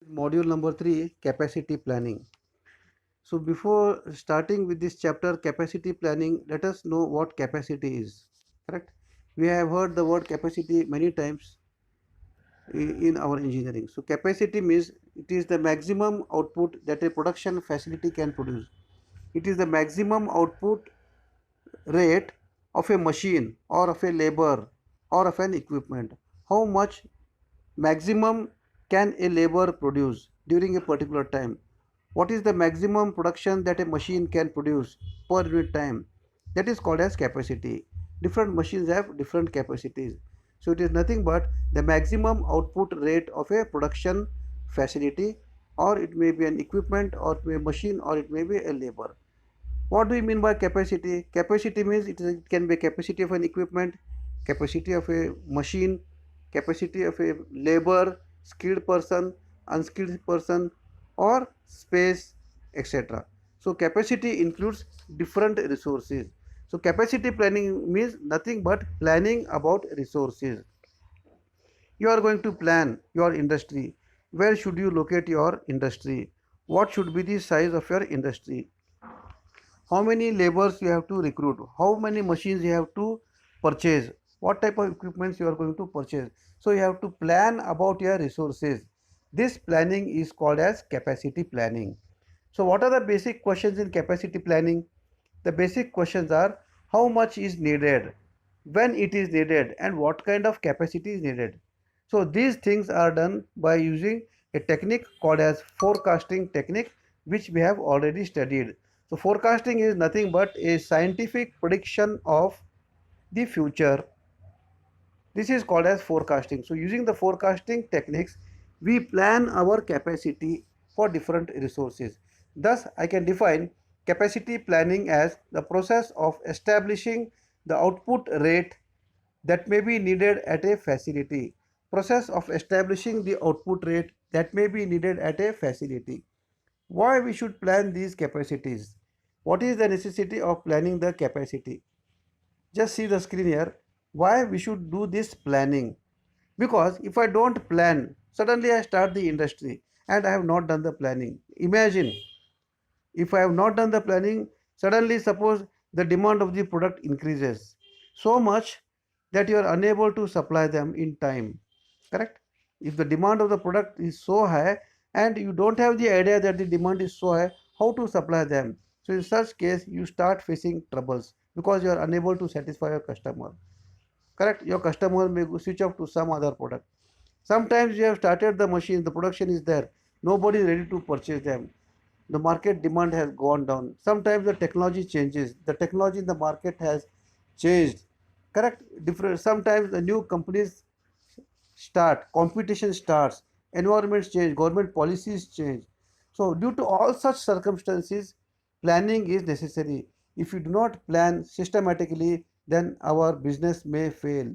Module number 3, capacity planning. So before starting with this chapter, capacity planning, let us know what capacity is. Correct? We have heard the word capacity many times in our engineering. So capacity means it is the maximum output that a production facility can produce. It is the maximum output rate of a machine or of a labor or of an equipment. How much maximum can a labor produce during a particular time? What is the maximum production that a machine can produce per unit time? That is called as capacity. Different machines have different capacities. So it is nothing but the maximum output rate of a production facility, or it may be an equipment, or it may be a machine, or it may be a labor. What do you mean by capacity? Capacity means it can be capacity of an equipment, capacity of a machine, capacity of a labor, skilled person, unskilled person, or space, etc. So capacity includes different resources. So capacity planning means nothing but planning about resources. You are going to plan your industry. Where should you locate your industry? What should be the size of your industry? How many laborers you have to recruit, how many machines you have to purchase, what type of equipments you are going to purchase. So you have to plan about your resources. This planning is called as capacity planning. So what are the basic questions in capacity planning? The basic questions are: how much is needed, when it is needed, and what kind of capacity is needed. So these things are done by using a technique called as forecasting technique, which we have already studied. So forecasting is nothing but a scientific prediction of the future. This is called as forecasting. So using the forecasting techniques, we plan our capacity for different resources. Thus, I can define capacity planning as the process of establishing the output rate that may be needed at a facility. Process of establishing the output rate that may be needed at a facility. Why we should plan these capacities? What is the necessity of planning the capacity? Just see the screen here. Why we should do this planning? Because if I don't plan, suddenly I start the industry and I have not done the planning. Imagine if I have not done the planning, suddenly suppose the demand of the product increases so much that you are unable to supply them in time. Correct? If the demand of the product is so high and you don't have the idea that the demand is so high, how to supply them? So in such case, you start facing troubles because you are unable to satisfy your customer. Correct? Your customer may switch off to some other product. Sometimes you have started the machine, the production is there, nobody is ready to purchase them. The market demand has gone down. Sometimes the technology changes, the technology in the market has changed. Correct? Different. Sometimes the new companies start, competition starts, environments change, government policies change. So due to all such circumstances, planning is necessary. If you do not plan systematically, then our business may fail.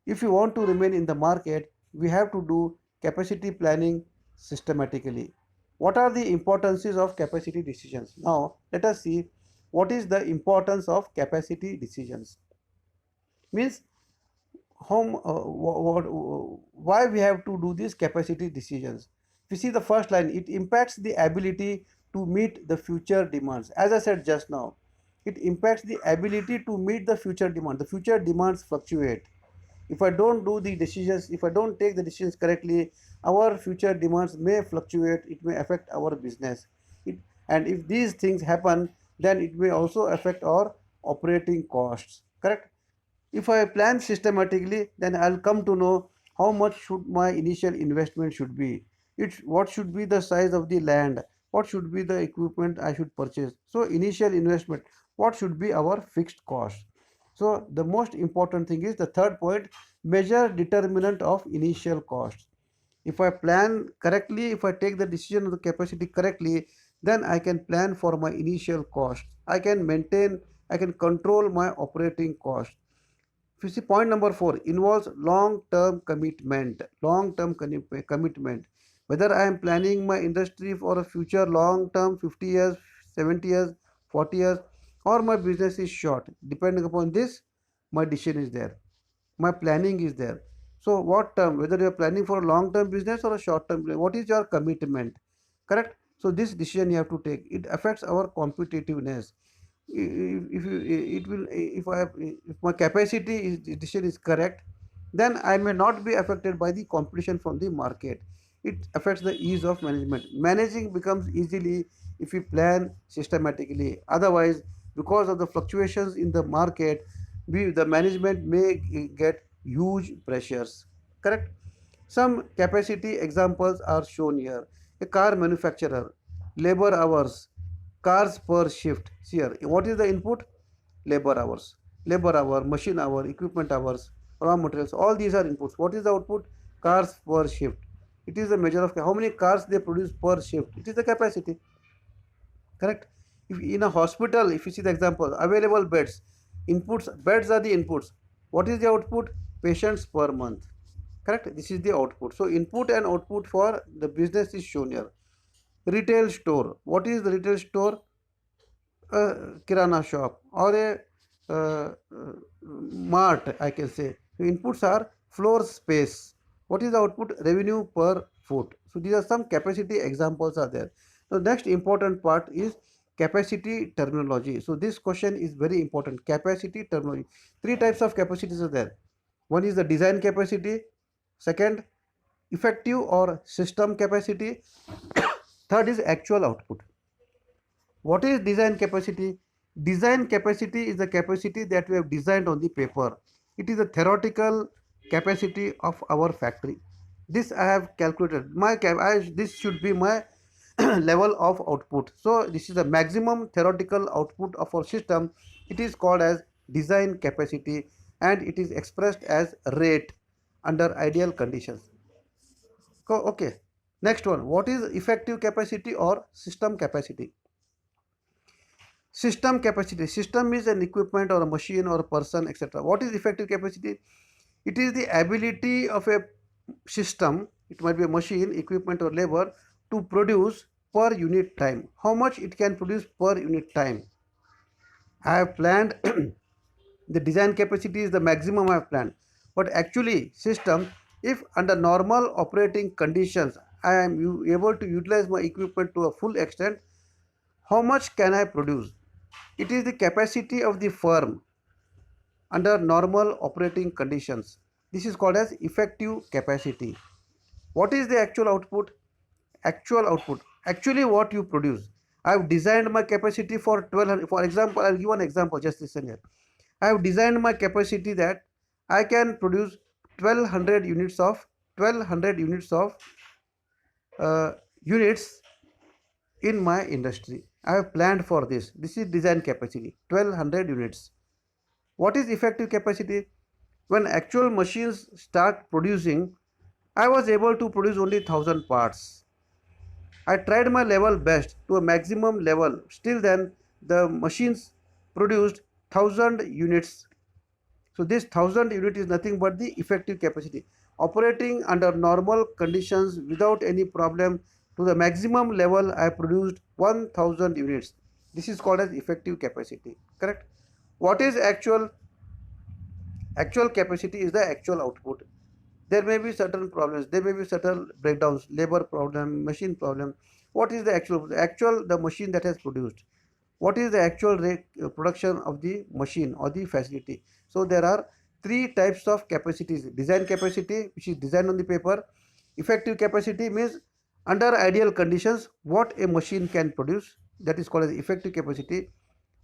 If you want to remain in the market, we have to do capacity planning systematically. What are the importances of capacity decisions? Now let us see what is the importance of capacity decisions. Means why we have to do these capacity decisions. If you see the first line, it impacts the ability to meet the future demands. As I said just now, it impacts the ability to meet the future demand. The future demands fluctuate. If I don't do the decisions, if I don't take the decisions correctly, our future demands may fluctuate. It may affect our business. And if these things happen, then it may also affect our operating costs. Correct? If I plan systematically, then I'll come to know how much should my initial investment should be. What should be the size of the land, what should be the equipment I should purchase. So initial investment, what should be our fixed cost. So the most important thing is the third point, measure determinant of initial costs. If I plan correctly, if I take the decision of the capacity correctly, then I can plan for my initial cost. I can maintain, I can control my operating cost. If you see point number 4, involves long-term commitment. Long-term commitment. Whether I am planning my industry for a future long-term 50 years, 70 years, 40 years, or my business is short. Depending upon this, my decision is there. My planning is there. So what term, whether you are planning for a long term business or a short term, what is your commitment, correct? So this decision you have to take, it affects our competitiveness. If you, it will, if I have, if my capacity is, decision is correct, then I may not be affected by the competition from the market. It affects the ease of management. Managing becomes easily if we plan systematically. Otherwise, because of the fluctuations in the market, the management may get huge pressures, correct? Some capacity examples are shown here. A car manufacturer, labor hours, cars per shift. Here, what is the input? Labor hours. Labor hour, machine hour, equipment hours, raw materials. All these are inputs. What is the output? Cars per shift. It is a measure of how many cars they produce per shift. It is the capacity. Correct? If in a hospital, if you see the example, available beds, inputs, beds are the inputs. What is the output? Patients per month. Correct? This is the output. So input and output for the business is shown here. Retail store. What is the retail store? A kirana shop or a mart, I can say. So inputs are floor space. What is the output? Revenue per foot. So these are some capacity examples are there. So next important part is capacity terminology. So this question is very important. Capacity terminology. Three types of capacities are there. One is the design capacity. Second, effective or system capacity. Third is actual output. What is design capacity? Design capacity is the capacity that we have designed on the paper. It is a theoretical capacity of our factory. This I have calculated. This should be my level of output. So this is the maximum theoretical output of our system. It is called as design capacity and it is expressed as rate under ideal conditions. Okay. Next one. What is effective capacity or system capacity? System capacity. System is an equipment or a machine or a person, etc. What is effective capacity? It is the ability of a system, it might be a machine, equipment or labor, to produce per unit time. How much it can produce per unit time? I have planned the design capacity is the maximum I have planned. But actually system, if under normal operating conditions I am able to utilize my equipment to a full extent, how much can I produce? It is the capacity of the firm under normal operating conditions. This is called as effective capacity. What is the actual output? Actual output. Actually what you produce. I have designed my capacity for 1200. For example, I will give an example, just listen here. I have designed my capacity that I can produce 1200 units of uh, units in my industry. I have planned for this. This is design capacity, 1200 units. What is effective capacity? When actual machines start producing, I was able to produce only 1000 parts. I tried my level best to a maximum level. Still then the machines produced 1000 units. So this 1000 unit is nothing but the effective capacity. Operating under normal conditions without any problem to the maximum level, I produced 1000 units. This is called as effective capacity. Correct? What is actual? Actual capacity is the actual output. There may be certain problems, there may be certain breakdowns, labor problem, machine problem. What is the actual? The actual, the machine that has produced. What is the actual rate production of the machine or the facility? So there are three types of capacities. Design capacity, which is designed on the paper. Effective capacity means under ideal conditions what a machine can produce, that is called as effective capacity.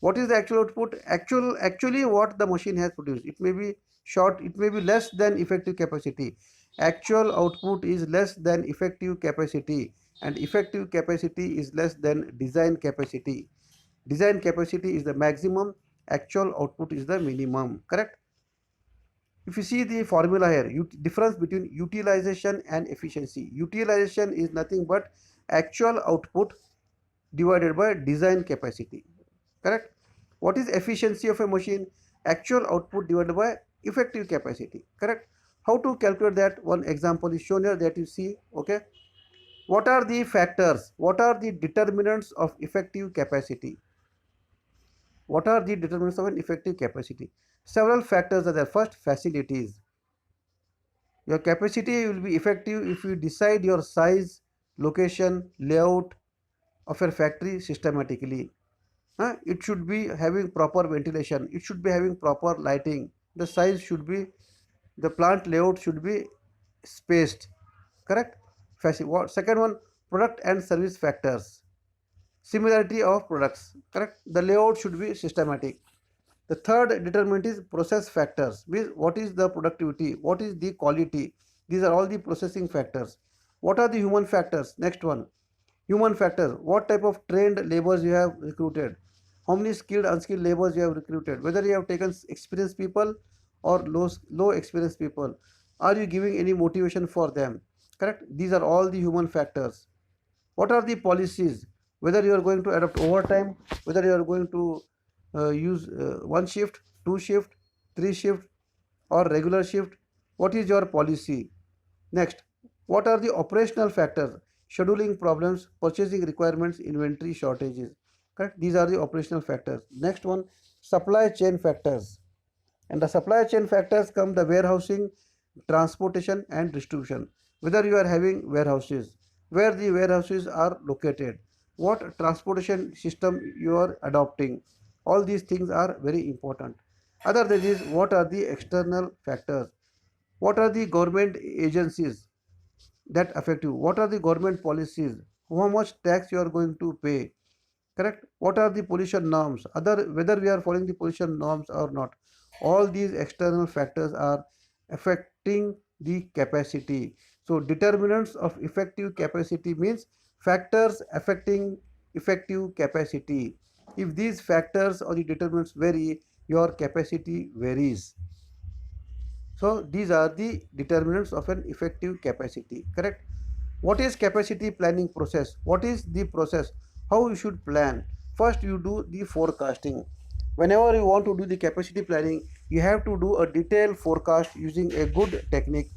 What is the actual output? Actually what the machine has produced. It may be short, it may be less than effective capacity. Actual output is less than effective capacity and effective capacity is less than design capacity. Design capacity is the maximum, actual output is the minimum. Correct? If you see the formula here, difference between utilization and efficiency. Utilization is nothing but actual output divided by design capacity. Correct? What is efficiency of a machine? Actual output divided by effective capacity. Correct? How to calculate that? One example is shown here that you see. Okay. What are the factors? What are the determinants of effective capacity? What are the determinants of an effective capacity? Several factors are there. First, facilities. Your capacity will be effective if you decide your size, location, layout of your factory systematically. It should be having proper ventilation, it should be having proper lighting, the size should be, the plant layout should be spaced, correct. Second one, product and service factors, similarity of products, correct. The layout should be systematic. The third determinant is process factors, means what is the productivity, what is the quality, these are all the processing factors. What are the human factors? Next one, human factors, what type of trained laborers you have recruited, how many skilled unskilled laborers you have recruited, whether you have taken experienced people or low experienced people, are you giving any motivation for them, correct. These are all the human factors. What are the policies, whether you are going to adopt overtime, whether you are going to use one shift, two shift, three shift or regular shift, what is your policy. Next, what are the operational factors, scheduling problems, purchasing requirements, inventory shortages, correct. These are the operational factors. Next one, supply chain factors, and the supply chain factors come the warehousing, transportation and distribution, whether you are having warehouses, where the warehouses are located, what transportation system you are adopting, all these things are very important. Other than this, what are the external factors, what are the government agencies that affect you, what are the government policies, how much tax you are going to pay, correct. What are the pollution norms, other, whether we are following the pollution norms or not, all these external factors are affecting the capacity. So determinants of effective capacity means factors affecting effective capacity. If these factors or the determinants vary, your capacity varies. So these are the determinants of an effective capacity, correct. What is capacity planning process? What is the process? How you should plan? First, you do the forecasting. Whenever you want to do the capacity planning, you have to do a detailed forecast using a good technique.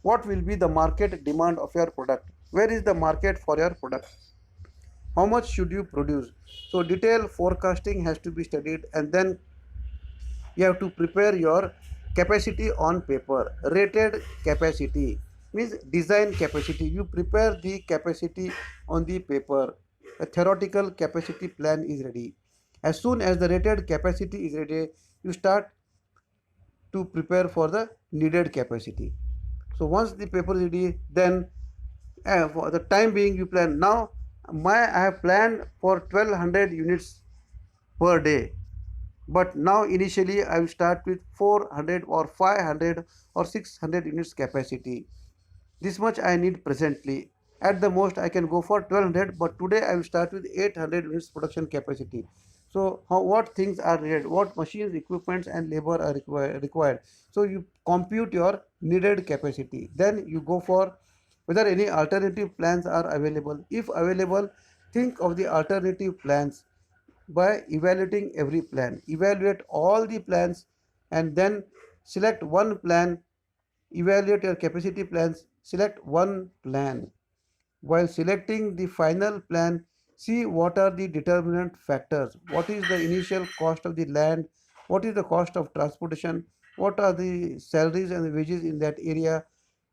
What will be the market demand of your product? Where is the market for your product? How much should you produce? So detailed forecasting has to be studied, and then you have to prepare your capacity on paper. Rated capacity means design capacity, you prepare the capacity on the paper. A theoretical capacity plan is ready. As soon as the rated capacity is ready, you start to prepare for the needed capacity. So once the paper is ready, then for the time being you plan. Now I have planned for 1200 units per day, but now initially I will start with 400 or 500 or 600 units capacity. This much I need presently. At the most I can go for 1200, but today I will start with 800 units production capacity. So what things are needed, what machines, equipments and labor are required. So you compute your needed capacity, then you go for whether any alternative plans are available. If available, think of the alternative plans by evaluating every plan. Evaluate all the plans and then select one plan. Evaluate your capacity plans, select one plan. While selecting the final plan, see what are the determinant factors. What is the initial cost of the land? What is the cost of transportation? What are the salaries and the wages in that area?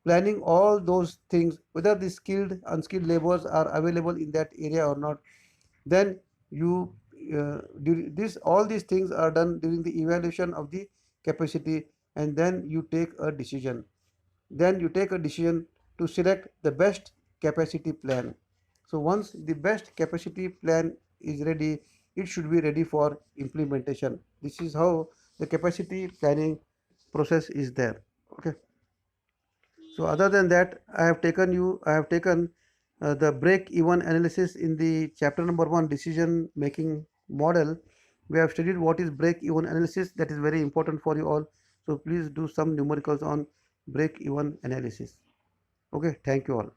Planning all those things, whether the skilled, unskilled laborers are available in that area or not. Then you this all these things are done during the evaluation of the capacity, and then you take a decision. Then you take a decision to select the best capacity plan. So once the best capacity plan is ready, it should be ready for implementation. This is how the capacity planning process is there. Okay. So other than that, I have taken the break even analysis in the chapter number 1, decision making model. We have studied what is break even analysis. That is very important for you all. So please do some numericals on break even analysis. Okay, thank you all.